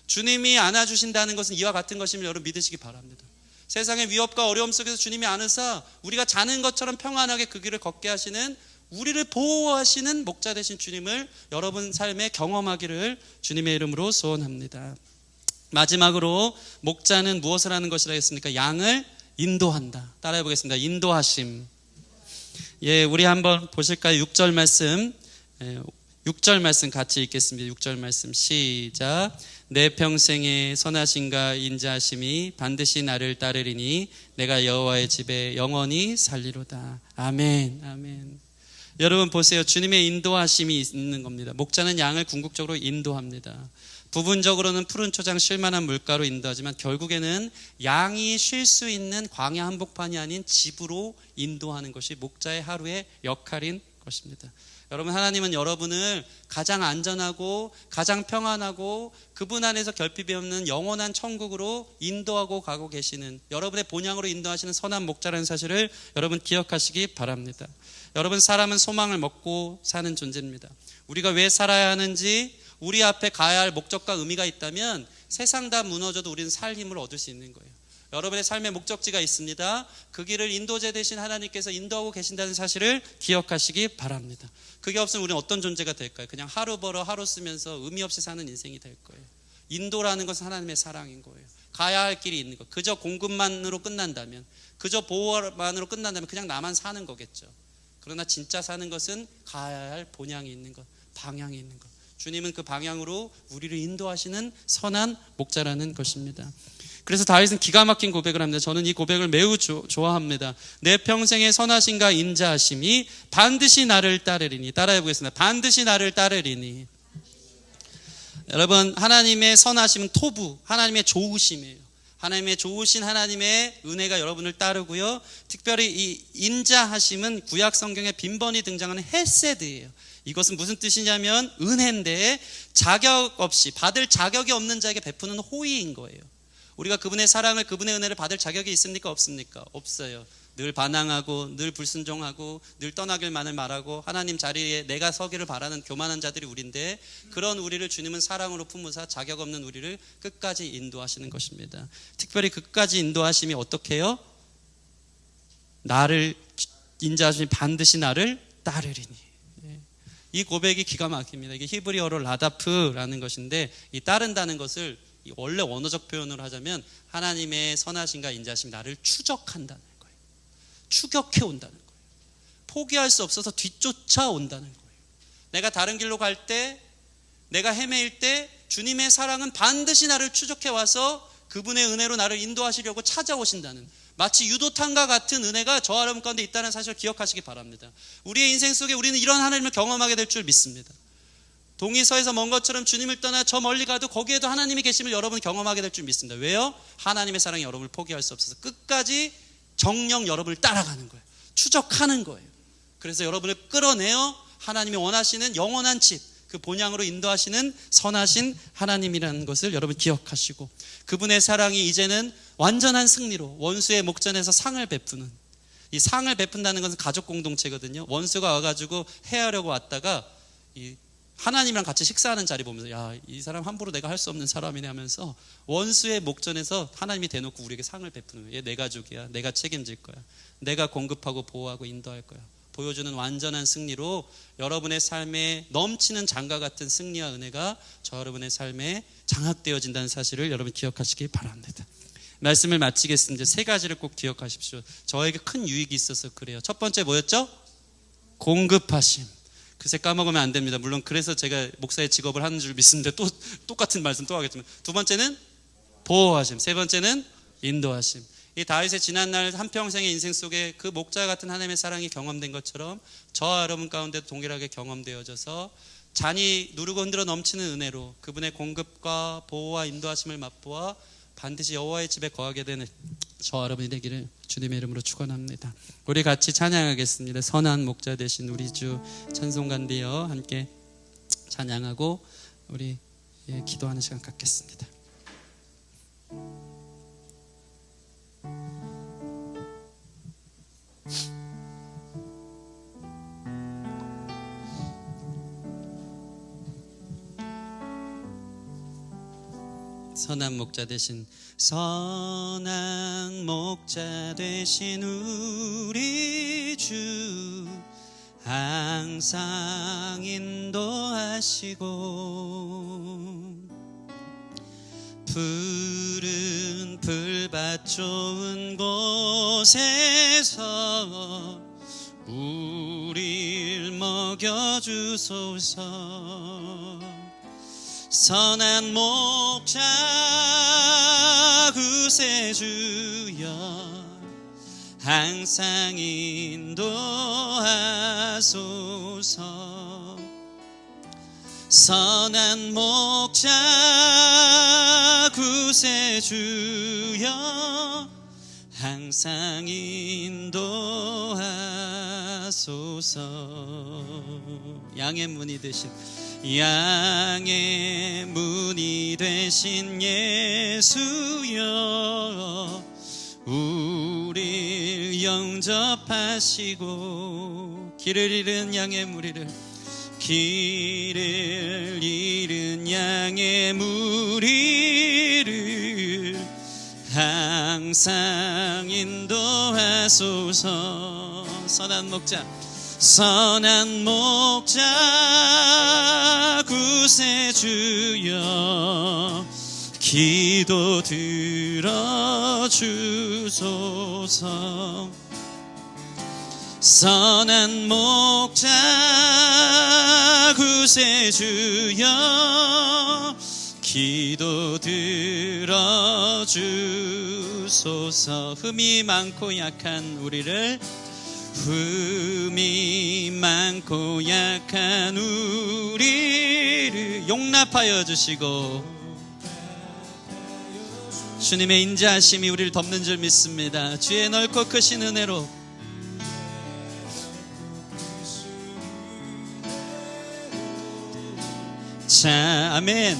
주님이 안아주신다는 것은 이와 같은 것임을 여러분 믿으시기 바랍니다. 세상의 위협과 어려움 속에서 주님이 안으사 우리가 자는 것처럼 평안하게 그 길을 걷게 하시는, 우리를 보호하시는 목자 되신 주님을 여러분 삶에 경험하기를 주님의 이름으로 소원합니다. 마지막으로 목자는 무엇을 하는 것이라 했습니까? 양을 인도한다. 따라해 보겠습니다. 인도하심. 예, 우리 한번 보실까요? 6절 말씀. 6절 말씀 같이 읽겠습니다. 6절 말씀 시작. 내 평생의 선하심과 인자하심이 반드시 나를 따르리니 내가 여호와의 집에 영원히 살리로다. 아멘. 아멘. 여러분 보세요. 주님의 인도하심이 있는 겁니다. 목자는 양을 궁극적으로 인도합니다. 부분적으로는 푸른 초장 쉴만한 물가로 인도하지만 결국에는 양이 쉴 수 있는 광야 한복판이 아닌 집으로 인도하는 것이 목자의 하루의 역할인 것입니다. 여러분, 하나님은 여러분을 가장 안전하고 가장 평안하고 그분 안에서 결핍이 없는 영원한 천국으로 인도하고 가고 계시는, 여러분의 본향으로 인도하시는 선한 목자라는 사실을 여러분 기억하시기 바랍니다. 여러분, 사람은 소망을 먹고 사는 존재입니다. 우리가 왜 살아야 하는지, 우리 앞에 가야 할 목적과 의미가 있다면 세상 다 무너져도 우리는 살 힘을 얻을 수 있는 거예요. 여러분의 삶의 목적지가 있습니다. 그 길을 인도자 되신 하나님께서 인도하고 계신다는 사실을 기억하시기 바랍니다. 그게 없으면 우리는 어떤 존재가 될까요? 그냥 하루 벌어 하루 쓰면서 의미 없이 사는 인생이 될 거예요. 인도라는 것은 하나님의 사랑인 거예요. 가야 할 길이 있는 것. 그저 공급만으로 끝난다면, 그저 보호만으로 끝난다면 그냥 나만 사는 거겠죠. 그러나 진짜 사는 것은 가야 할 본향이 있는 것, 방향이 있는 것. 주님은 그 방향으로 우리를 인도하시는 선한 목자라는 것입니다. 그래서 다윗은 기가 막힌 고백을 합니다. 저는 이 고백을 매우 좋아합니다. 내 평생의 선하심과 인자하심이 반드시 나를 따르리니. 따라해 보겠습니다. 반드시 나를 따르리니. 여러분, 하나님의 선하심은 토부, 하나님의 좋으심이에요. 하나님의 좋으신 하나님의 은혜가 여러분을 따르고요. 특별히 이 인자하심은 구약 성경에 빈번히 등장하는 헤세드예요. 이것은 무슨 뜻이냐면 은혜인데 자격 없이, 받을 자격이 없는 자에게 베푸는 호의인 거예요. 우리가 그분의 사랑을, 그분의 은혜를 받을 자격이 있습니까? 없습니까? 없어요. 늘 반항하고 늘 불순종하고 늘 떠나길만을 말하고 하나님 자리에 내가 서기를 바라는 교만한 자들이 우리인데, 그런 우리를 주님은 사랑으로 품으사 자격 없는 우리를 끝까지 인도하시는 것입니다. 특별히 끝까지 인도하심이 어떻게 해요? 나를, 인자하심이 반드시 나를 따르리니. 이 고백이 기가 막힙니다. 이게 히브리어로 라다프라는 것인데, 이 따른다는 것을 원래 원어적 표현으로 하자면 하나님의 선하심과 인자하심이 나를 추적한다는 거예요. 추격해 온다는 거예요. 포기할 수 없어서 뒤쫓아 온다는 거예요. 내가 다른 길로 갈 때, 내가 헤매일 때 주님의 사랑은 반드시 나를 추적해 와서 그분의 은혜로 나를 인도하시려고 찾아오신다는, 마치 유도탄과 같은 은혜가 저와 여러분 가운데 있다는 사실을 기억하시기 바랍니다. 우리의 인생 속에 우리는 이런 하나님을 경험하게 될 줄 믿습니다. 동이서에서 먼 것처럼 주님을 떠나 저 멀리 가도 거기에도 하나님이 계심을 여러분 경험하게 될 줄 믿습니다. 왜요? 하나님의 사랑이 여러분을 포기할 수 없어서 끝까지 정령 여러분을 따라가는 거예요. 추적하는 거예요. 그래서 여러분을 끌어내어 하나님이 원하시는 영원한 집, 그 본향으로 인도하시는 선하신 하나님이라는 것을 여러분 기억하시고, 그분의 사랑이 이제는 완전한 승리로 원수의 목전에서 상을 베푸는, 이 상을 베푼다는 것은 가족 공동체거든요. 원수가 와가지고 해하려고 왔다가 이 하나님이랑 같이 식사하는 자리 보면서 야, 이 사람 함부로 내가 할 수 없는 사람이네 하면서 원수의 목전에서 하나님이 대놓고 우리에게 상을 베푸는 거예요. 얘 내 가족이야, 내가 책임질 거야, 내가 공급하고 보호하고 인도할 거야 보여주는 완전한 승리로 여러분의 삶에 넘치는 장과 같은 승리와 은혜가 저 여러분의 삶에 장악되어진다는 사실을 여러분 기억하시기 바랍니다. 말씀을 마치겠습니다. 세 가지를 꼭 기억하십시오. 저에게 큰 유익이 있어서 그래요. 첫 번째 뭐였죠? 공급하심. 그새 까먹으면 안 됩니다. 물론 그래서 제가 목사의 직업을 하는 줄 믿습니다. 또 똑같은 말씀 또 하겠지만, 두 번째는 보호하심, 세 번째는 인도하심. 이 다윗의 지난날 한평생의 인생 속에 그 목자 같은 하나님의 사랑이 경험된 것처럼 저와 여러분 가운데도 동일하게 경험되어져서 잔이 누르고 흔들어 넘치는 은혜로 그분의 공급과 보호와 인도하심을 맛보아 반드시 여호와의 집에 거하게 되는 저와 여러분이 되기를 주님의 이름으로 축원합니다. 우리 같이 찬양하겠습니다. 선한 목자 되신 우리 주 찬송가인데요, 함께 찬양하고 우리 기도하는 시간 갖겠습니다. 선한 목자 되신, 선한 목자 되신 우리 주 항상 인도하시고 푸른 풀밭 좋은 곳에서 우릴 먹여주소서. 선한 목자 구세주여 항상 인도하소서. 선한 목자 구세주여 항상 인도하소서. 양의 문이 되신, 양의 문이 되신 예수여 우릴 영접하시고 길을 잃은 양의 무리를, 길을 잃은 양의 무리를 항상 인도하소서. 선한 목자, 선한 목자 구세주여 기도 들어주소서. 선한 목자 구세주여 기도 들어주소서. 흠이 많고 약한 우리를, 흠이 많고 약한 우리를 용납하여 주시고 주님의 인자하심이 우리를 덮는 줄 믿습니다. 주의 넓고 크신 은혜로 자 아멘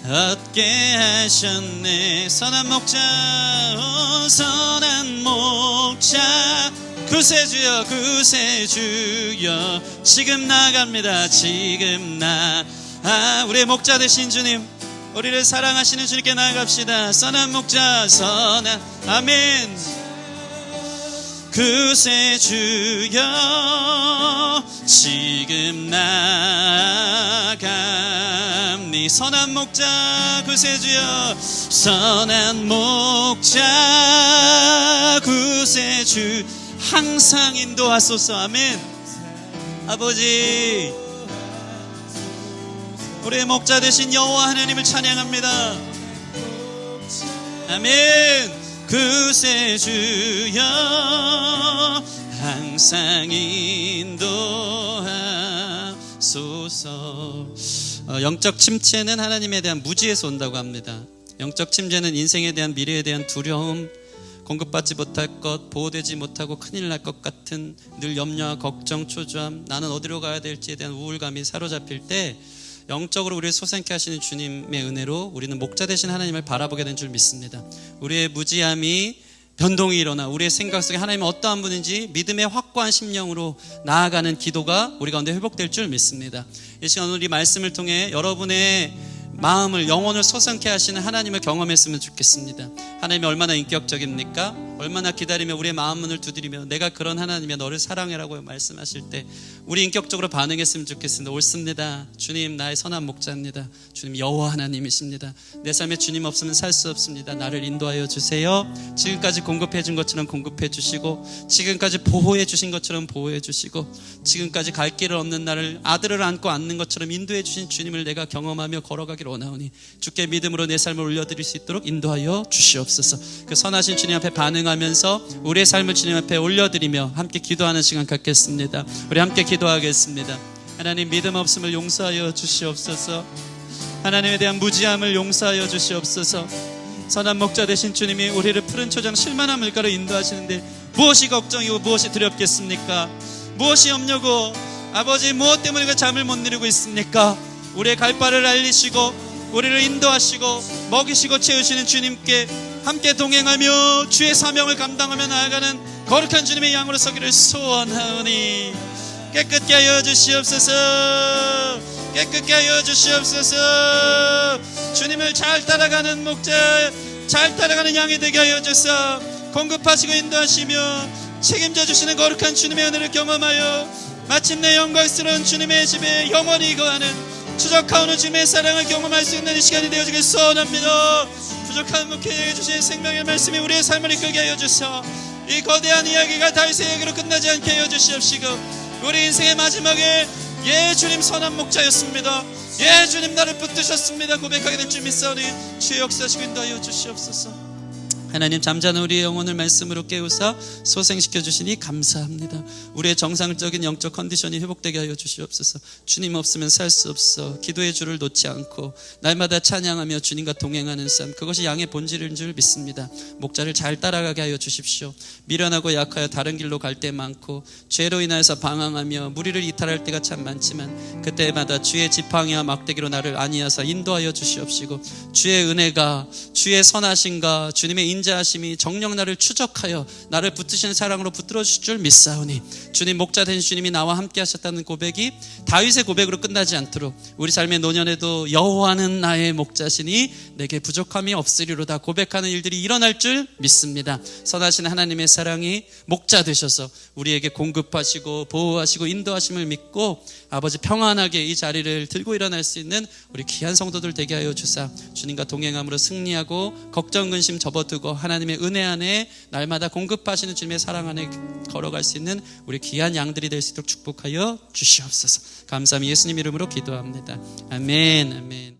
얻게 하셨네. 선한 목자, 선한 목자 구세주여 구세주여 지금 나아갑니다. 지금 우리의 목자 되신 주님, 우리를 사랑하시는 주님께 나아갑시다. 선한 목자, 선한 아멘 구세주여 지금 나아갑니. 선한 목자 구세주여, 선한 목자 구세주 항상 인도하소서. 아멘. 아버지, 우리의 목자 되신 여호와 하나님을 찬양합니다. 아멘. 구세주여 항상 인도하소서. 영적 침체는 하나님에 대한 무지에서 온다고 합니다. 영적 침체는 인생에 대한, 미래에 대한 두려움, 공급받지 못할 것, 보호되지 못하고 큰일 날 것 같은 늘 염려와 걱정, 초조함, 나는 어디로 가야 될지에 대한 우울감이 사로잡힐 때 영적으로 우리를 솟아있게 하시는 주님의 은혜로 우리는 목자 되신 하나님을 바라보게 된 줄 믿습니다. 우리의 무지함이 변동이 일어나 우리의 생각 속에 하나님은 어떠한 분인지 믿음의 확고한 심령으로 나아가는 기도가 우리 가운데 회복될 줄 믿습니다. 이 시간 오늘 이 말씀을 통해 여러분의 마음을, 영혼을 솟아있게 하시는 하나님을 경험했으면 좋겠습니다. 하나님이 얼마나 인격적입니까? 얼마나 기다리며 우리의 마음 문을 두드리며 내가 그런 하나님이야 너를 사랑해라고 말씀하실 때 우리 인격적으로 반응했으면 좋겠습니다. 옳습니다. 주님 나의 선한 목자입니다. 주님 여호와 하나님이십니다. 내 삶에 주님 없으면 살 수 없습니다. 나를 인도하여 주세요. 지금까지 공급해 준 것처럼 공급해 주시고, 지금까지 보호해 주신 것처럼 보호해 주시고, 지금까지 갈 길을 없는 나를 아들을 안고 앉는 것처럼 인도해 주신 주님을 내가 경험하며 걸어가기를 원하오니 주께 믿음으로 내 삶을 올려드릴 수 있도록 인도하여 주시옵소서. 그 선하신 주님 앞에 반응하면서 우리의 삶을 주님 앞에 올려드리며 함께 기도하는 시간 갖겠습니다. 우리 함께 기도하겠습니다. 하나님, 믿음 없음을 용서하여 주시옵소서. 하나님에 대한 무지함을 용서하여 주시옵소서. 선한 목자 되신 주님이 우리를 푸른 초장 실만한 물가로 인도하시는데 무엇이 걱정이고 무엇이 두렵겠습니까? 무엇이 염려고 아버지 무엇 때문에 그 잠을 못 이루고 있습니까? 우리의 갈 바를 알리시고 우리를 인도하시고 먹이시고 채우시는 주님께 함께 동행하며 주의 사명을 감당하며 나아가는 거룩한 주님의 양으로 서기를 소원하오니 깨끗게 하여 주시옵소서. 깨끗게 하여 주시옵소서. 주님을 잘 따라가는 목자, 잘 따라가는 양이 되게 하여 주사 공급하시고 인도하시며 책임져 주시는 거룩한 주님의 은혜를 경험하여 마침내 영광스러운 주님의 집에 영원히 거하는 추적하오는 주님의 사랑을 경험할 수 있는 이 시간이 되어지길 소원합니다. 부족한 목회자에게 주신 생명의 말씀이 우리의 삶을 이끌게 하여 주사 이 거대한 이야기가 다윗의 이야기로 끝나지 않게 하여 주시옵시고, 우리 인생의 마지막에 예 주님 선한 목자였습니다, 예 주님 나를 붙드셨습니다 고백하게 될 줄 믿사오니 주의 역사하시고 인도하여 주시옵소서. 하나님, 잠자는 우리의 영혼을 말씀으로 깨우사 소생시켜 주시니 감사합니다. 우리의 정상적인 영적 컨디션이 회복되게 하여 주시옵소서. 주님 없으면 살 수 없어. 기도의 줄을 놓지 않고 날마다 찬양하며 주님과 동행하는 삶, 그것이 양의 본질인 줄 믿습니다. 목자를 잘 따라가게 하여 주십시오. 미련하고 약하여 다른 길로 갈 때 많고 죄로 인하여서 방황하며 무리를 이탈할 때가 참 많지만 그때마다 주의 지팡이와 막대기로 나를 안위하사 인도하여 주시옵시고, 주의 은혜가, 주의 선하심과 주님의 인자하심이 정녕 나를 추적하여 나를 붙드시는 사랑으로 붙들어 주실 줄 믿사오니 주님 목자 된 주님이 나와 함께 하셨다는 고백이 다윗의 고백으로 끝나지 않도록 우리 삶의 노년에도 여호와는 나의 목자시니 내게 부족함이 없으리로다 고백하는 일들이 일어날 줄 믿습니다. 선하신 하나님의 사랑이 목자 되셔서 우리에게 공급하시고 보호하시고 인도하심을 믿고 아버지 평안하게 이 자리를 들고 일어날 수 있는 우리 귀한 성도들 되게 하여 주사 주님과 동행함으로 승리하고 걱정 근심 접어두고 하나님의 은혜 안에 날마다 공급하시는 주님의 사랑 안에 걸어갈 수 있는 우리 귀한 양들이 될 수 있도록 축복하여 주시옵소서. 감사합니다. 예수님 이름으로 기도합니다. 아멘. 아멘.